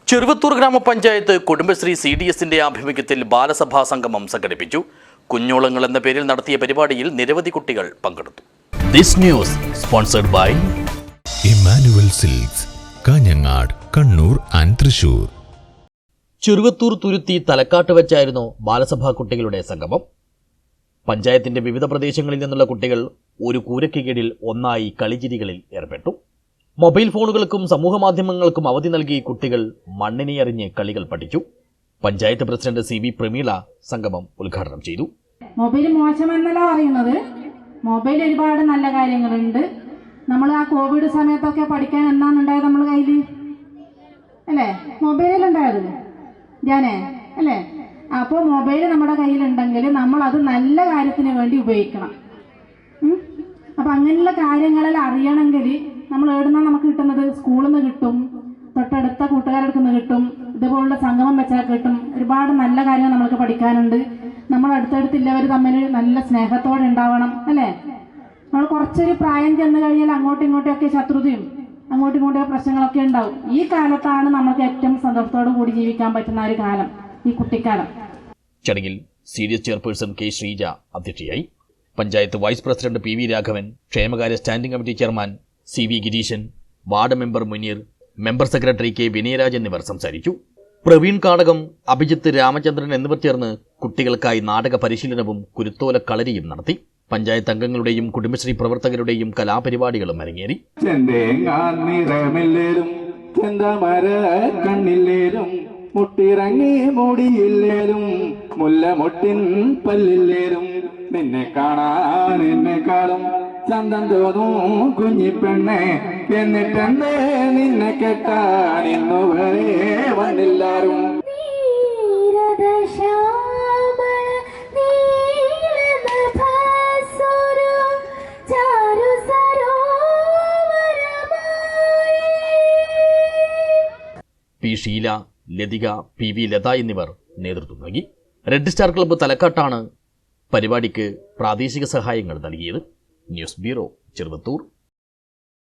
ചെറുവത്തൂർ ഗ്രാമപഞ്ചായത്ത് കുടുംബശ്രീ CDSന്റെ ആഭിമുഖ്യത്തിൽ ബാലസഭാ സംഗമം സംഘടിപ്പിച്ചു. കുഞ്ഞോളങ്ങൾ എന്ന പേരിൽ നടത്തിയ പരിപാടിയിൽ നിരവധി കുട്ടികൾ പങ്കെടുത്തു. This news sponsored by Emmanuel Silks, Kanhangad, Kannur and Thrissur. Cheruvathur Thuruthi തലക്കാട്ട് വെച്ചായിരുന്നു ബാലസഭാ കുട്ടികളുടെ സംഗമം. പഞ്ചായത്തിന്റെ വിവിധ പ്രദേശങ്ങളിൽ നിന്നുള്ള കുട്ടികൾ ഒരു കൂരയ്ക്ക് കീഴിൽ ഒന്നായി കളിചിരികളിൽ ഏർപ്പെട്ടു. മൊബൈൽ ഫോണുകൾക്കും സമൂഹമാധ്യമങ്ങൾക്കും അവധി നൽകി കുട്ടികൾ മണ്ണിനെ എറിഞ്ഞ് കളികൾ പഠിച്ചു. പഞ്ചായത്ത് പ്രസിഡന്റ് CB പ്രമീള സംഗമം ഉദ്ഘാടനം ചെയ്തു. മൊബൈൽ മോശമെന്നല്ല പറയുന്നത്, മൊബൈൽ ഒരുപാട് നല്ല കാര്യങ്ങളുണ്ട്. നമ്മൾ ആ കോവിഡ് സമയത്തൊക്കെ പഠിക്കാൻ എന്താണുണ്ടായത് നമ്മൾ കയ്യിൽ അല്ലേ? മൊബൈലുണ്ടായത് ഞാനേ അല്ലേ? അപ്പോൾ മൊബൈൽ നമ്മുടെ കയ്യിലുണ്ടെങ്കിൽ നമ്മൾ അത് നല്ല കാര്യത്തിന് വേണ്ടി ഉപയോഗിക്കണം. അപ്പം അങ്ങനെയുള്ള കാര്യങ്ങളിൽ അറിയണമെങ്കിൽ നമ്മൾ എവിടുന്നാണ് നമുക്ക് കിട്ടുന്നത്? സ്കൂളിൽ നിന്ന് കിട്ടും, തൊട്ടടുത്ത കൂട്ടുകാരെടുത്ത് നിന്ന് കിട്ടും, ഇതുപോലുള്ള സംഗമം വെച്ചാൽ കിട്ടും. ഒരുപാട് നല്ല കാര്യങ്ങൾ നമ്മൾക്ക് പഠിക്കാനുണ്ട്. നമ്മൾ അടുത്തടുത്തില്ലവർ തമ്മിൽ നല്ല സ്നേഹത്തോടെ ഉണ്ടാവണം അല്ലേ? നമ്മൾ കുറച്ചൊരു പ്രായം ചെന്ന് കഴിഞ്ഞാൽ അങ്ങോട്ടും ഇങ്ങോട്ടുമൊക്കെ ശത്രുതയും അങ്ങോട്ടും ഇങ്ങോട്ടും പ്രശ്നങ്ങളൊക്കെ ഉണ്ടാവും. ഈ കാലത്താണ് നമുക്ക് ഏറ്റവും സന്തോഷത്തോടു കൂടി ജീവിക്കാൻ പറ്റുന്ന ഒരു കാലം, ഈ കുട്ടിക്കാലം. ചടങ്ങിൽ CDS ചെയർപേഴ്സൺ K. ശ്രീജ അധ്യക്ഷയായി. Panchayat vice president PV Raghavan, ക്ഷേമകാര്യ standing committee chairman CV Gireesan, ward member Muneer, member secretary K. Vinayaraj എന്നിവർ സംസാരിച്ചു. പ്രവീൺ കാടകം, അഭിജിത്ത്, രാമചന്ദ്രൻ എന്നിവർ ചേർന്ന് കുട്ടികൾക്കായി നാടക പരിശീലനവും കുരുത്തോല കളരിയും നടത്തി. പഞ്ചായത്ത് അംഗങ്ങളുടെയും കുടുംബശ്രീ പ്രവർത്തകരുടെയും കലാപരിപാടികളും അരങ്ങേറി. മുട്ടിറങ്ങി മുടിയില്ലേലും മുല്ലമൊട്ടിൻ പല്ലില്ലേലും നിന്നെ കാണാൻ എന്നെക്കാളും ചന്തം തോന്നും കുഞ്ഞിപ്പെണ്ണെ, എന്നിട്ടെന്നെ നിന്നെ കെട്ടാൻ ഇന്നുവരെ വന്നില്ലാരും. P. ഷീല, ലതിക, PV ലത എന്നിവർ നേതൃത്വം നൽകി. റെഡ് സ്റ്റാർ ക്ലബ്ബ് തലക്കാട്ടാണ് പരിപാടിക്ക് പ്രാദേശിക സഹായങ്ങൾ നൽകിയത്. News bureau, Cheruvathur.